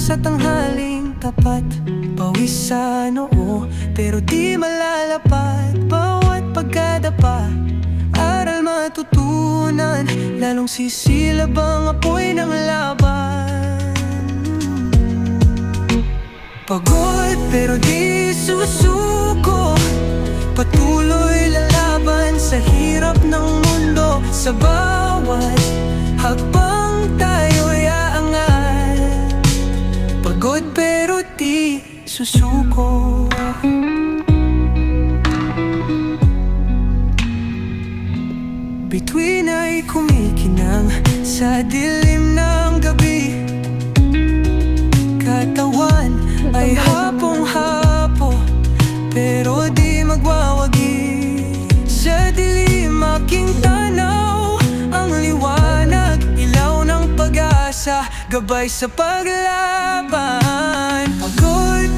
sa tanghaling tapat. Pawis sa noo, pero di malalapat. Bawat pagkadapa, aral matutunan. Lalong sisilab ang apoy ng laban. Pagod pero di susuko, patuloy lalaban sa hirap ng mundo. Sa bawat hakbang tayo'y aangat. Pagod pero di susuko. Bituin ay kumikinang sa dilim ng gabi. Katawan ay hapong-hapo, pero di magwawagi. Sa dilim aking tanaw ang liwanag, ilaw ng pag-asa, gabay sa paglaban. Pagod